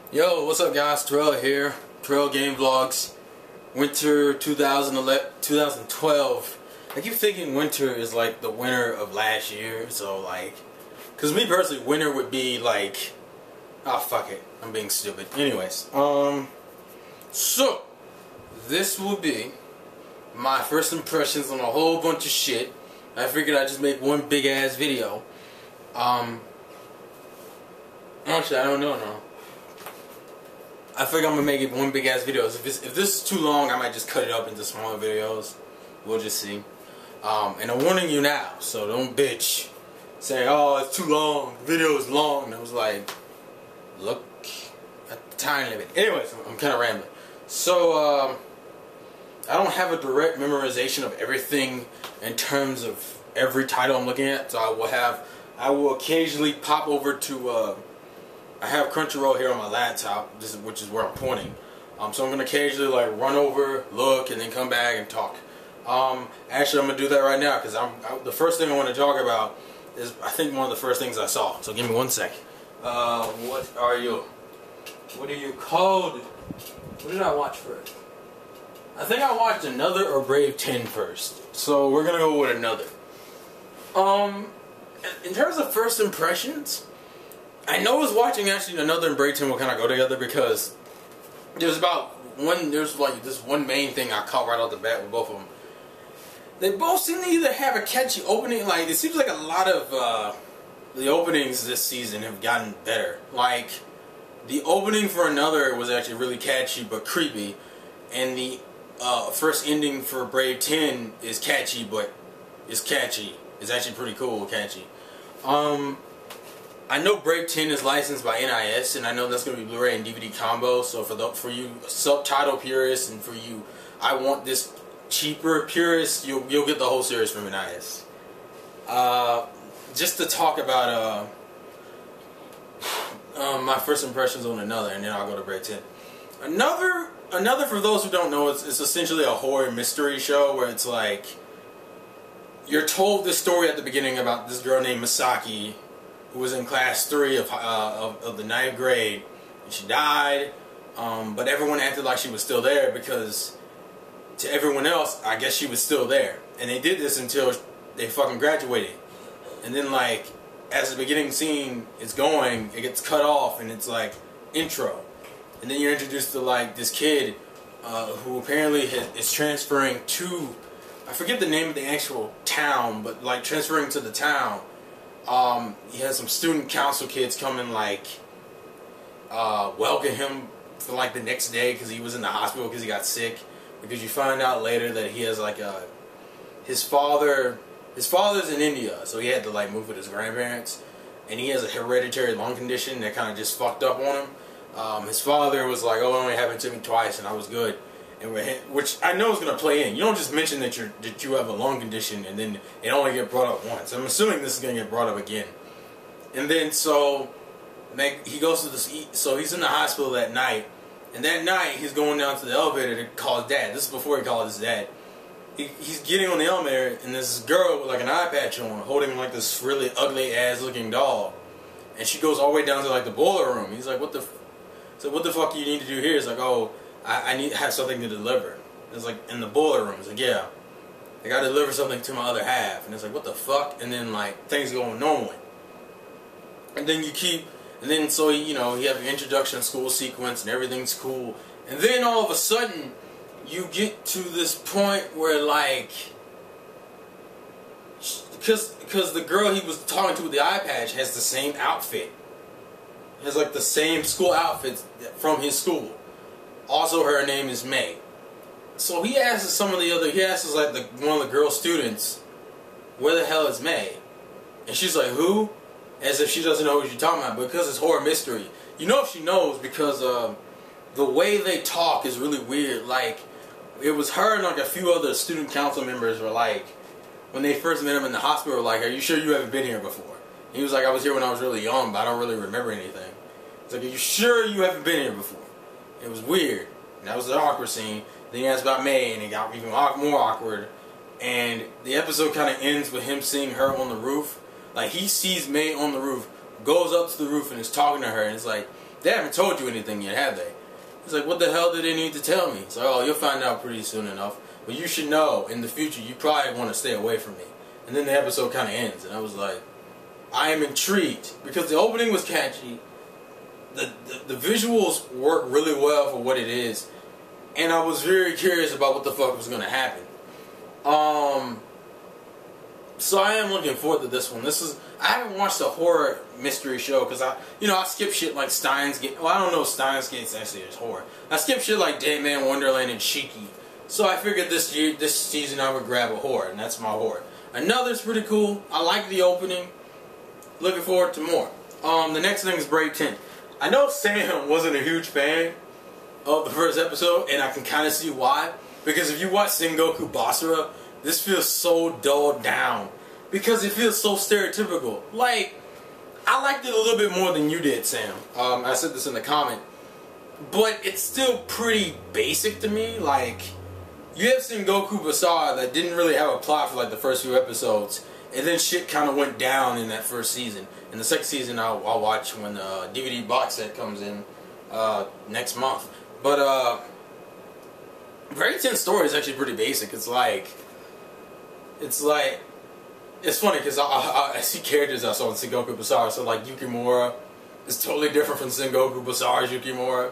Yo, what's up guys? Terrell here. Terrell Game Vlogs. Winter 2012. I keep thinking winter is like the winter of last year. So like, cause me personally, winter would be like, oh fuck it, I'm being stupid. Anyways, so this will be my first impressions on a whole bunch of shit. I figured I'd just make one big ass video. Actually, I don't know now. I figure I'm gonna make it one big ass video. If this is too long, I might just cut it up into smaller videos. We'll just see. And I'm warning you now, so don't bitch. Say, oh, it's too long. The video is long. And I was like, look at the time limit. Anyways, I'm kind of rambling. So, I don't have a direct memorization of everything in terms of every title I'm looking at. So I will occasionally pop over to, I have Crunchyroll here on my laptop, which is where I'm pointing. So I'm gonna occasionally like run over, look, and then come back and talk. Actually, I'm gonna do that right now because the first thing I want to talk about is I think one of the first things I saw. So give me 1 sec. What are you? What are you called? What did I watch first? I think I watched Another or Brave 10 first. So we're gonna go with Another. In terms of first impressions, I know I was watching actually Another and Brave 10 will kind of go together because there's like this one main thing I caught right off the bat with both of them. They both seem to either have a catchy opening, like it seems like a lot of the openings this season have gotten better. Like the opening for Another was actually really catchy but creepy, and the first ending for Brave 10 is catchy but it's catchy. It's actually pretty cool, catchy. I know Brave 10 is licensed by NIS, and I know that's going to be Blu-ray and DVD combo. So for you subtitle purists, and for you I want this cheaper purists, you'll get the whole series from NIS. Just to talk about my first impressions on Another, and then I'll go to Brave 10. Another for those who don't know, it's essentially a horror mystery show where it's like you're told this story at the beginning about this girl named Misaki, who was in class 3 of the 9th grade, and she died, but everyone acted like she was still there because to everyone else, I guess she was still there. And they did this until they fucking graduated. And then like, as the beginning scene is going, it gets cut off and it's like, intro. And then you're introduced to like this kid who apparently is transferring to, I forget the name of the actual town, but like transferring to the town. He has some student council kids come and like welcome him for like the next day because he was in the hospital because he got sick. Because you find out later that he has like his father's in India, so he had to like move with his grandparents, and he has a hereditary lung condition that kind of just fucked up on him. His father was like, "Oh, it only happened to me twice, and I was good," and which I know is gonna play in. You don't just mention that you have a lung condition and then it only get brought up once. I'm assuming this is gonna get brought up again. And then so he goes to this. So he's in the hospital that night. And that night, he's going down to the elevator to call his dad. This is before he called his dad. He's getting on the elevator, and this girl with like an eye patch on, holding like this really ugly ass looking doll. And she goes all the way down to like the boiler room. He's like, what the fuck do you need to do here? He's like, oh, I have something to deliver. It's like, in the boiler room. It's like, yeah, I gotta deliver something to my other half. And it's like, what the fuck? And then like, things going normally. And then so, you know, you have your introduction school sequence and everything's cool. And then all of a sudden, you get to this point where like, because the girl he was talking to with the eye patch has the same outfit. Has like the same school outfits from his school. Also, her name is May. So he asks like one of the girl students, where the hell is May? And she's like, who? As if she doesn't know what you're talking about, because it's horror mystery. You know if she knows because the way they talk is really weird. Like, it was her and like a few other student council members were like, when they first met him in the hospital, like, are you sure you haven't been here before? He was like, I was here when I was really young, but I don't really remember anything. It's like, are you sure you haven't been here before? It was weird. And that was the awkward scene. Then he asked about May, and it got even more awkward. And the episode kind of ends with him seeing her on the roof. Like, he sees May on the roof, goes up to the roof and is talking to her, and it's like, they haven't told you anything yet, have they? He's like, what the hell did they need to tell me? It's like, oh, you'll find out pretty soon enough. But you should know, in the future, you probably want to stay away from me. And then the episode kind of ends, and I was like, I am intrigued. Because the opening was catchy. The visuals work really well for what it is. And I was very curious about what the fuck was going to happen. So I am looking forward to this one. I haven't watched a horror mystery show because I skip shit like Steins Gate. Well, I don't know if Steins Gate's actually is horror. I skip shit like Dead Man Wonderland and Shiki. So I figured this season I would grab a horror, and that's my horror. Another's pretty cool. I like the opening. Looking forward to more. The next thing is Brave 10. I know Sam wasn't a huge fan of the first episode, and I can kind of see why. Because if you watch Sengoku Basara, this feels so dulled down. Because it feels so stereotypical. Like, I liked it a little bit more than you did, Sam. I said this in the comment. But it's still pretty basic to me. Like, you have Sengoku Basara that didn't really have a plot for like the first few episodes. And then shit kind of went down in that first season. And the second season I'll watch when the DVD box set comes in next month. But Brave 10 story is actually pretty basic. It's funny because I see characters I saw in Sengoku Basara. So like Yukimura is totally different from Sengoku Basara's Yukimura.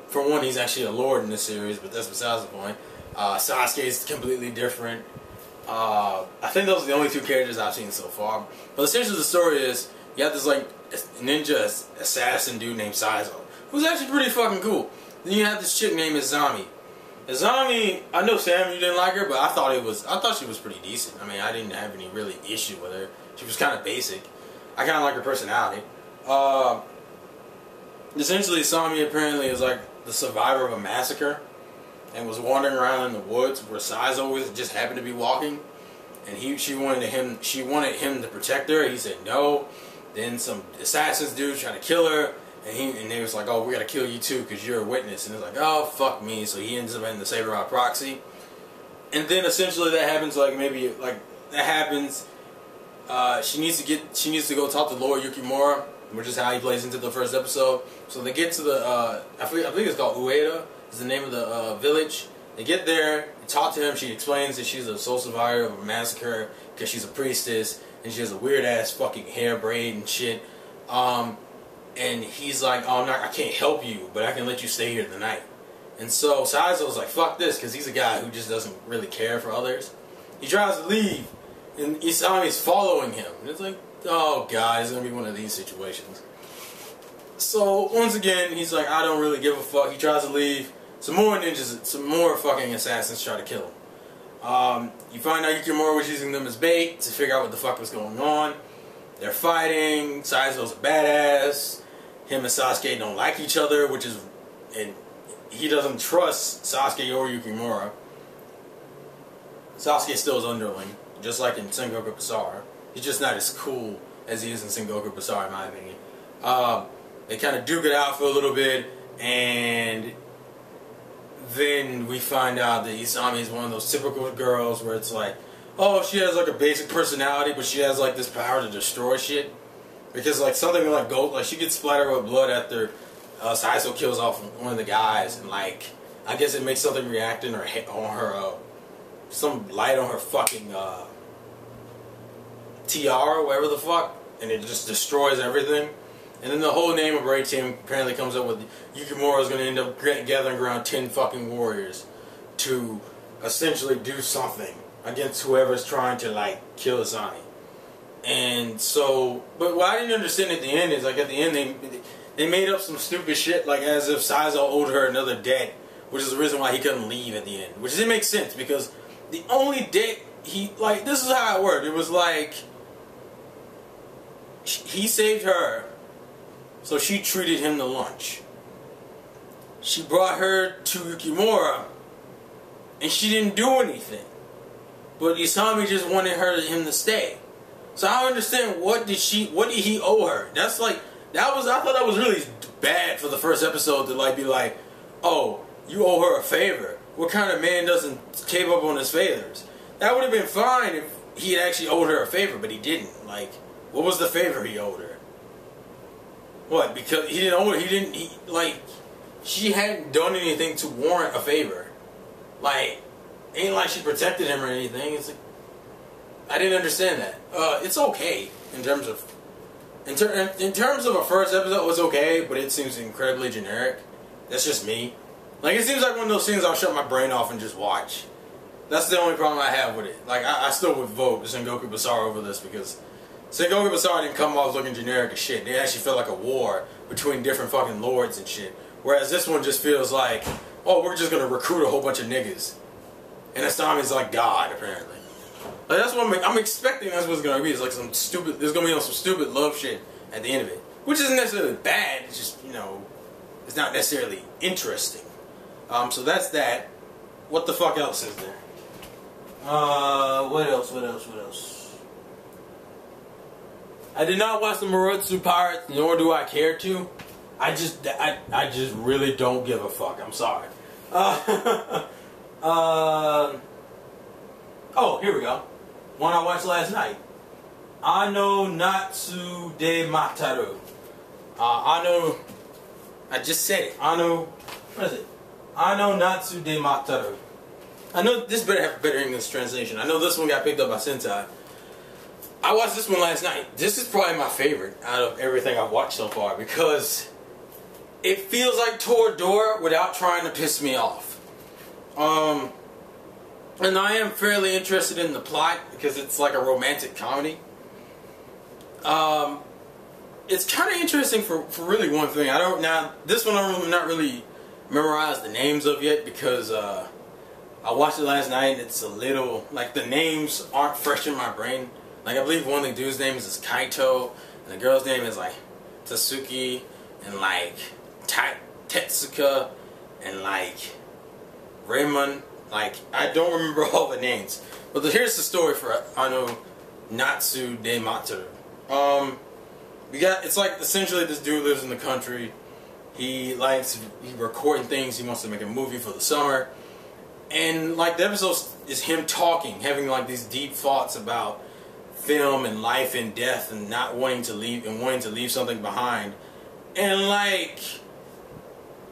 For one, he's actually a lord in this series, but that's besides the point. Sasuke is completely different. I think those are the only two characters I've seen so far. But essentially the story is, you have this like ninja assassin dude named Saizo, who's actually pretty fucking cool. Then you have this chick named Izami. Izami, I know Sam, you didn't like her, but I thought she was pretty decent. I mean, I didn't have any really issue with her. She was kind of basic. I kind of like her personality. Essentially, Izami apparently is like the survivor of a massacre, and was wandering around in the woods where Saizo just happened to be walking, and she wanted him to protect her. He said no. Then some assassins dudes tried to kill her, and they was like, oh, we gotta kill you too because you're a witness. And it's like, oh, fuck me. So he ends up having to save her by proxy. And then essentially that happens she needs to go talk to Lord Yukimura, which is how he plays into the first episode. So they get to the I think it's called Ueda is the name of the village. They get there, they talk to him. She explains that she's a sole survivor of a massacre because she's a priestess and she has a weird ass fucking hair braid and shit. And he's like, oh, I can't help you, but I can let you stay here tonight. And so Saizo's like, fuck this, because he's a guy who just doesn't really care for others. He tries to leave, and Isami's following him. And it's like, oh god, it's going to be one of these situations. So, once again, he's like, I don't really give a fuck. He tries to leave. Some more ninjas, some more fucking assassins try to kill him. You find out Yukimura was using them as bait to figure out what the fuck was going on. They're fighting. Saizo's a badass. Him and Sasuke don't like each other, and he doesn't trust Sasuke or Yukimura. Sasuke still is underling, just like in Sengoku Basara. He's just not as cool as he is in Sengoku Basara, in my opinion. They kind of duke it out for a little bit, and then we find out that Isami is one of those typical girls where it's like, oh, she has like a basic personality, but she has like this power to destroy shit. Because like something like she gets splattered with blood after Saizo kills off one of the guys, and like I guess it makes something react on her some light on her fucking tiara, whatever the fuck, and it just destroys everything. And then the whole name of Brave 10 apparently comes up with Yukimura is going to end up gathering around 10 fucking warriors to essentially do something against whoever's trying to like kill Izami. And so, but what I didn't understand at the end is like at the end they made up some stupid shit like as if Saizo owed her another debt, which is the reason why he couldn't leave at the end. Which didn't make sense because the only debt this is how it worked. It was like he saved her, so she treated him to lunch. She brought her to Yukimura, and she didn't do anything. But Isami just wanted him to stay. So I don't understand what did he owe her? That's like I thought that was really bad for the first episode to like be like, oh, you owe her a favor. What kind of man doesn't keep up on his favors? That would have been fine if he had actually owed her a favor, but he didn't. Like, what was the favor he owed her? What? Because he didn't owe it. She hadn't done anything to warrant a favor. Like, ain't like she protected him or anything. It's like, I didn't understand that. It's okay in terms of a first episode. It was okay, but it seems incredibly generic. That's just me. Like, it seems like one of those things I'll shut my brain off and just watch. That's the only problem I have with it. Like, I still would vote Sengoku Basara over this because Sengoku Basara didn't come off looking generic as shit. They actually felt like a war between different fucking lords and shit. Whereas this one just feels like, oh, we're just gonna recruit a whole bunch of niggas. And Asami's like God, apparently. Like, that's what I'm expecting. That's what it's gonna be. It's like some stupid. There's gonna be some stupid love shit at the end of it, which isn't necessarily bad. It's just, you know, it's not necessarily interesting. So that's that. What the fuck else is there? What else? I did not watch the Marutsu Pirates, nor do I care to. I just really don't give a fuck. I'm sorry. Oh, here we go. One I watched last night. Natsu de Matteru. I just said it. What is it? Natsu de Matteru. I know this better have better English translation. I know this one got picked up by Sentai. I watched this one last night. This is probably my favorite out of everything I've watched so far because it feels like Toradora without trying to piss me off. And I am fairly interested in the plot because it's like a romantic comedy. It's kind of interesting for really one thing. This one I'm not really memorized the names of yet because I watched it last night. It's a little, like, the names aren't fresh in my brain. Like, I believe one of the dude's names is Kaito, and the girl's name is, like, Tatsuki, and, like, Tetsuka, and, like, Raymond. Like, I don't remember all the names. But here's the story for Natsu de Matteru. It's like, essentially, this dude lives in the country. He's recording things. He wants to make a movie for the summer. And, like, the episode is him talking, having, like, these deep thoughts about film and life and death and not wanting to leave and wanting to leave something behind. And, like,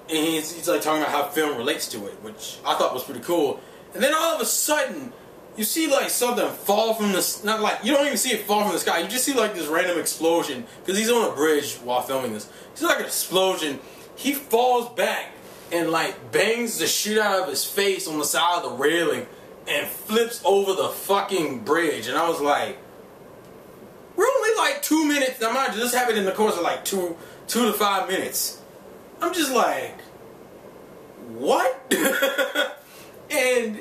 he's like, talking about how film relates to it, which I thought was pretty cool. And then all of a sudden, you see, like, something fall from the... Not like... You don't even see it fall from the sky. You just see, like, this random explosion. Because he's on a bridge while filming this. It's like an explosion. He falls back and, like, bangs the shit out of his face on the side of the railing and flips over the fucking bridge. And I was like, we're only like 2 minutes. Now, mind you, this happened in the course of like 2 to 5 minutes. I'm just like, what? And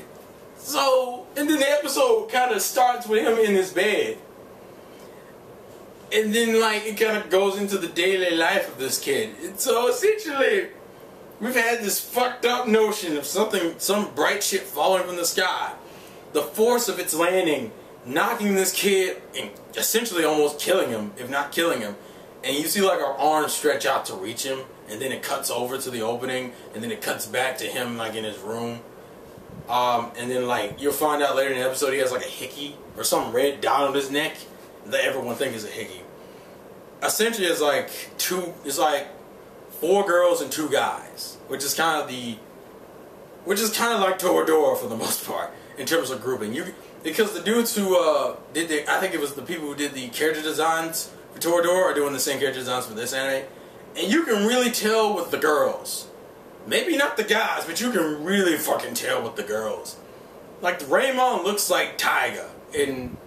then the episode kind of starts with him in his bed. And then, like, it kind of goes into the daily life of this kid. And so, essentially, we've had this fucked up notion of some bright shit falling from the sky. The force of its landing, knocking this kid and essentially almost killing him, if not killing him. And you see, like, our arms stretch out to reach him. And then it cuts over to the opening. And then it cuts back to him, like, in his room. And then, like, you'll find out later in the episode he has, like, a hickey or some red dot on his neck that everyone thinks is a hickey. Essentially, it's like 4 girls and 2 guys, which is kind of like Toradora for the most part in terms of grouping. Because the dudes who I think it was the people who did the character designs for Toradora are doing the same character designs for this anime, and you can really tell with the girls. Maybe not the guys, but you can really fucking tell with the girls. Like, Raymond looks like Taiga, and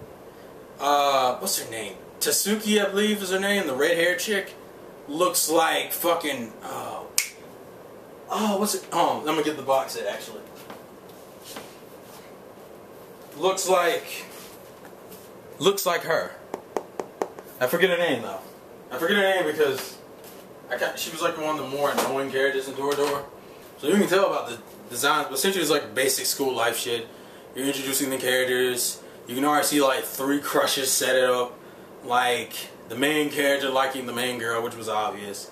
what's her name? Tatsuki, I believe is her name, the red-haired chick, looks like fucking, what's it, let me get the box set, actually. Looks like her. I forget her name, though. I forget her name because she was like one of the more annoying characters in Toradora. So you can tell about the designs, but essentially it's like basic school life shit. You're introducing the characters. You can already see like 3 crushes set it up. Like, the main character liking the main girl, which was obvious.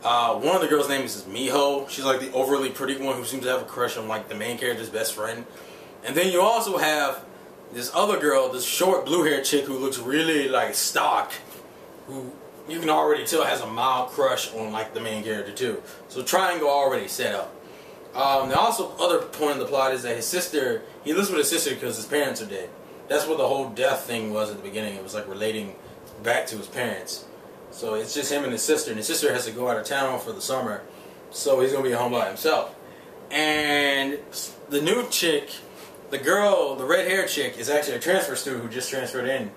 One of the girls' names is Miho. She's like the overly pretty one who seems to have a crush on like the main character's best friend. And then you also have this other girl, this short blue-haired chick who looks really like stock, who you can already tell has a mild crush on like the main character too. So triangle already set up. The also other point of the plot is that his sister, he lives with his sister because his parents are dead. That's what the whole death thing was at the beginning. It was like relating back to his parents. So it's just him and his sister has to go out of town for the summer, so he's gonna be home by himself. And the new chick, the girl, the red-haired chick, is actually a transfer student who just transferred in,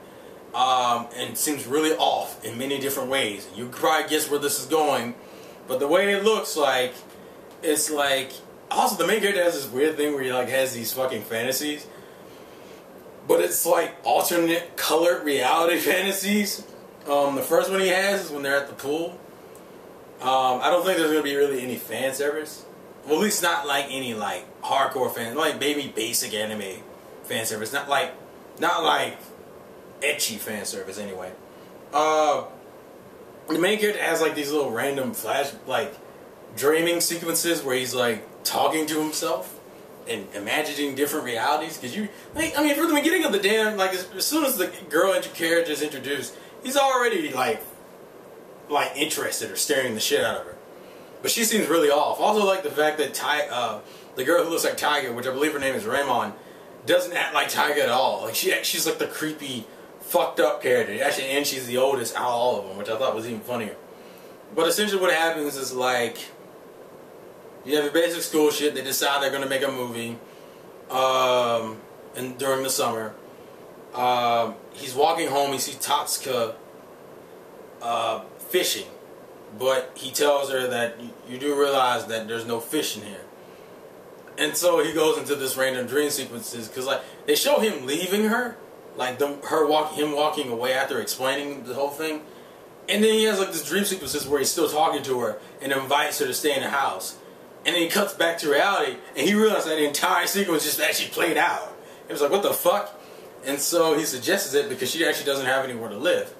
and seems really off in many different ways. You can probably guess where this is going, but the way it looks like, it's like, also the main character has this weird thing where he like has these fucking fantasies, but it's like alternate colored reality fantasies. The first one he has is when they're at the pool. I don't think there's gonna be really any fan service. Well, at least not like any like hardcore fan, like maybe basic anime fan service. Not like ecchi fan service anyway. The main character has like these little random dreaming sequences where he's like talking to himself and imagining different realities. Cause from the beginning of the damn, like as soon as the girl character is introduced, he's already like interested or staring the shit out of her. But she seems really off. Also, like the fact that the girl who looks like Tiger, which I believe her name is Raymond, doesn't act like Tiger at all. Like she's like the creepy, fucked up character. Actually, and she's the oldest out of all of them, which I thought was even funnier. But essentially, what happens is like you have your basic school shit. They decide they're gonna make a movie, and during the summer, he's walking home. He sees Tatsuka fishing. But he tells her that you do realize that there's no fish in here. And so he goes into this random dream sequences because like they show him leaving her, like him walking away after explaining the whole thing. And then he has like this dream sequences where he's still talking to her and invites her to stay in the house. And then he cuts back to reality and he realized that the entire sequence just actually played out. It was like, what the fuck? And so he suggests it because she actually doesn't have anywhere to live.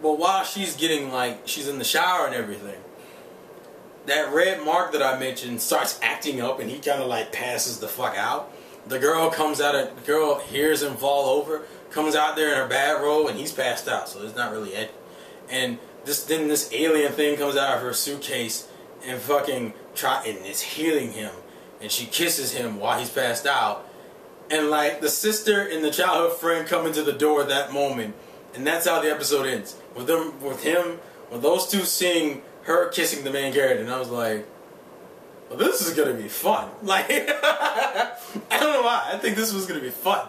But while she's getting she's in the shower and everything, that red mark that I mentioned starts acting up and he kind of like passes the fuck out. The girl hears him fall over, comes out there in her bathrobe and he's passed out, so it's not really it. And then this alien thing comes out of her suitcase and and it's healing him. And she kisses him while he's passed out. And like the sister and the childhood friend come into the door at that moment. And that's how the episode ends. With those two seeing her kissing the main character, and I was like, well, this is gonna be fun. Like, I don't know why. I think this was gonna be fun.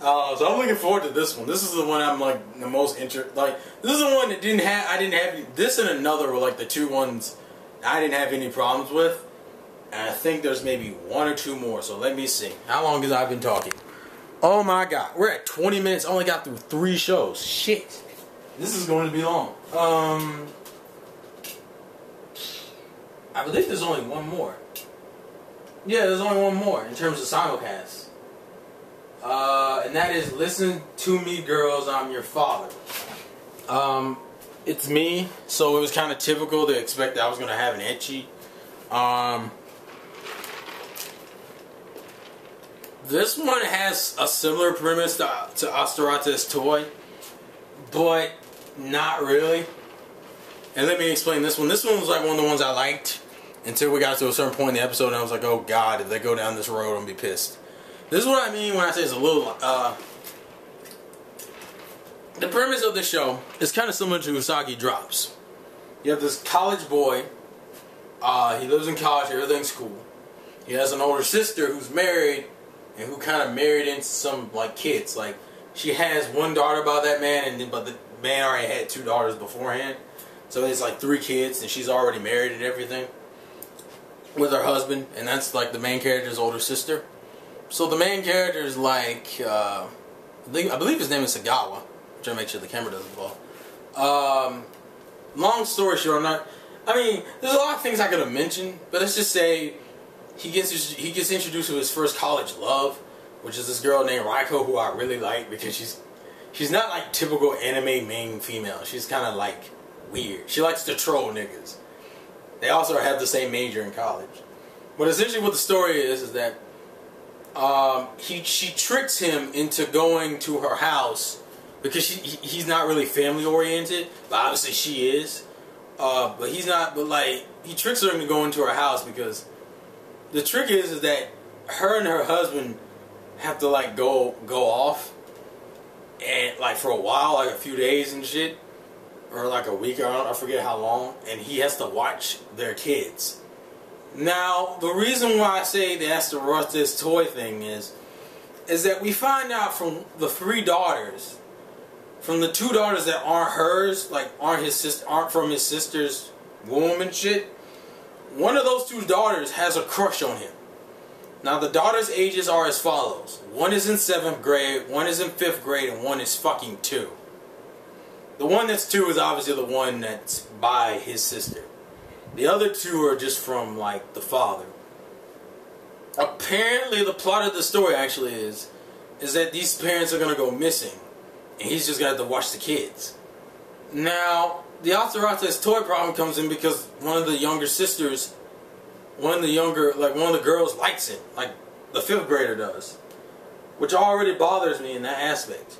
So I'm looking forward to this one. This is the one I'm like the most interested. Like, this is the one that I didn't have this and another were like the two ones I didn't have any problems with. And I think there's maybe one or two more. So let me see. How long have I been talking? Oh my god, we're at 20 minutes. Only got through 3 shows. Shit. This is going to be long. I believe there's only one more. Yeah, there's only one more in terms of simulcast. And that is Listen to Me Girls, I'm Your Father. It's me, so it was kind of typical to expect that I was going to have an ecchi. This one has a similar premise to Asterata's Toy, but not really. And let me explain this one. This one was like one of the ones I liked until we got to a certain point in the episode and I was like, oh god, if they go down this road, I'm gonna be pissed. This is what I mean when I say it's a little... the premise of the show is kind of similar to Usagi Drops. You have this college boy. He lives in college, everything's cool. He has an older sister who's married and who kind of married into some like kids. Like she has one daughter by that man, but the man already had 2 daughters beforehand. So it's like 3 kids, and she's already married and everything with her husband, and that's like the main character's older sister. So the main character is like, I believe his name is Sagawa. I'm trying to make sure the camera doesn't fall. Long story short, there's a lot of things I could have mentioned, but let's just say he gets introduced to his first college love, which is this girl named Raiko, who I really like because she's not like typical anime main female. She's kind of like weird. She likes to troll niggas. They also have the same major in college. But essentially what the story is that she tricks him into going to her house because he's not really family oriented, but obviously she is. But he's not. But like he tricks her into going to her house because the trick is that her and her husband have to like go off and like for a while, like a few days and shit, or like a week, or I forget how long, and he has to watch their kids. Now, the reason why I say that's the Russ's toy thing is that we find out from the 3 daughters, from the 2 daughters that aren't hers, like aren't from his sister's womb and shit. One of those 2 daughters has a crush on him. Now, the daughters' ages are as follows. One is in 7th grade, one is in 5th grade, and one is fucking 2. The one that's 2 is obviously the one that's by his sister. The other 2 are just from, like, the father. Apparently, the plot of the story actually is that these parents are going to go missing. And he's just going to have to watch the kids. Now, the Atsurate's toy problem comes in because one of the younger sisters, one of the girls likes it. Like, the 5th grader does. Which already bothers me in that aspect.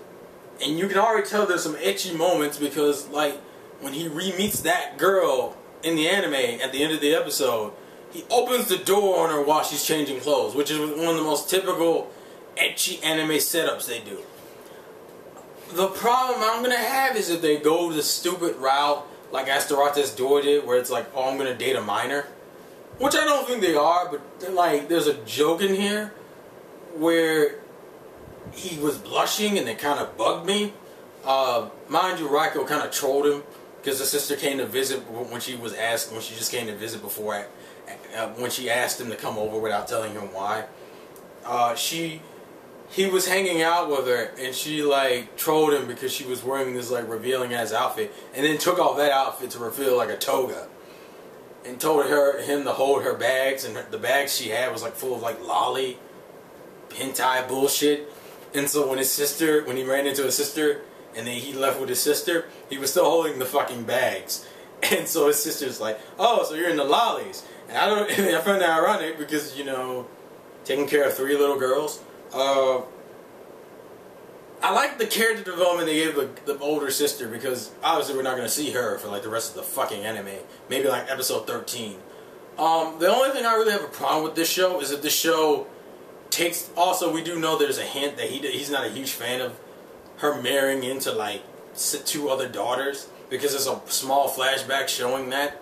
And you can already tell there's some etchy moments because, like, when he re-meets that girl in the anime at the end of the episode, he opens the door on her while she's changing clothes, which is one of the most typical etchy anime setups they do. The problem I'm going to have is if they go the stupid route like Astaroth's door did, where it's like, oh, I'm going to date a minor. Which I don't think they are, but like, there's a joke in here where he was blushing and it kind of bugged me. Mind you, Raiko kind of trolled him because the sister came to visit when she just came to visit before, when she asked him to come over without telling him why. He was hanging out with her and she like trolled him because she was wearing this like revealing ass outfit and then took off that outfit to reveal like a toga and told him to hold her bags, and the bags she had was like full of like lolly hentai bullshit. And so when he ran into his sister and then he left with his sister, he was still holding the fucking bags. And so his sister's like, oh, so you're in the lollies. And I find that ironic because, you know, taking care of 3 little girls. I like the character development they gave the older sister because obviously we're not going to see her for like the rest of the fucking anime. Maybe like episode 13. The only thing I really have a problem with this show is that this show takes... Also, we do know there's a hint that he's not a huge fan of her marrying into like 2 other daughters because there's a small flashback showing that.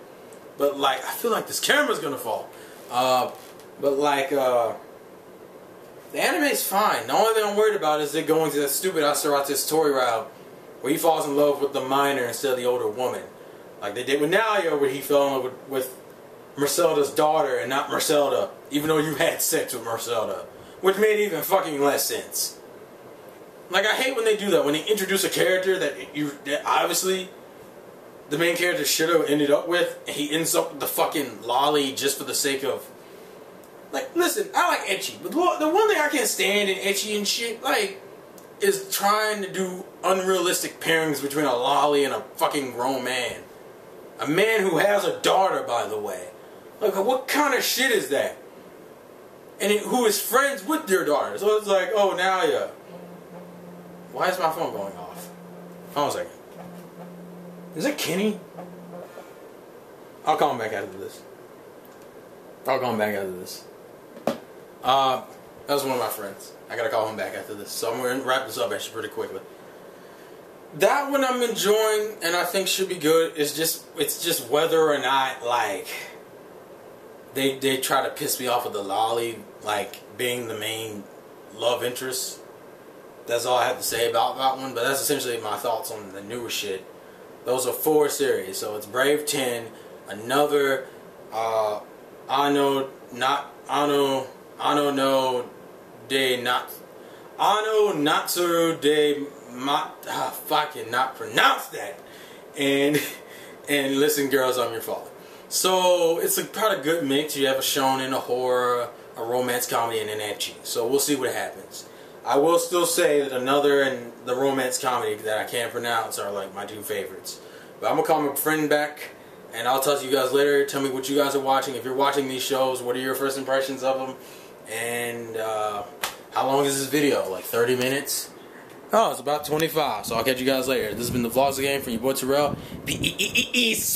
But like, I feel like this camera's going to fall. But like... the anime's fine. The only thing I'm worried about is they're going to that stupid Astaroth's toy route where he falls in love with the minor instead of the older woman. Like they did with Naoya, where he fell in love with Mercelda's daughter and not Mercelda, even though you had sex with Mercelda. Which made even fucking less sense. Like, I hate when they do that. When they introduce a character that obviously the main character should have ended up with, and he ends up with the fucking lolly just for the sake of... Like, listen, I like ecchi, but the one thing I can't stand in ecchi and shit, like, is trying to do unrealistic pairings between a lolly and a fucking grown man. A man who has a daughter, by the way. Like, what kind of shit is that? And who is friends with their daughter. So it's like, oh, now yeah. Why is my phone going off? Hold on a second. Is it Kenny? I'll call him back after this. That was one of my friends. I gotta call him back after this. So I'm gonna wrap this up actually pretty quickly. That one I'm enjoying and I think should be good. It's just whether or not like they try to piss me off with the lolly like being the main love interest. That's all I have to say about that one. But that's essentially my thoughts on the newer shit. Those are 4 series. So it's Brave 10, another Ano Natsu de Matteru. I cannot pronounce that. And listen, girls, I'm your father. So it's a kind of good mix. You have a shonen, a horror, a romance comedy, and an ecchi. So we'll see what happens. I will still say that another and the romance comedy that I can't pronounce are like my 2 favorites. But I'm gonna call my friend back. And I'll talk to you guys later. Tell me what you guys are watching. If you're watching these shows, what are your first impressions of them? And how long is this video? Like 30 minutes? Oh, it's about 25. So I'll catch you guys later. This has been the Vlogs Again from your boy Terrell. Peace.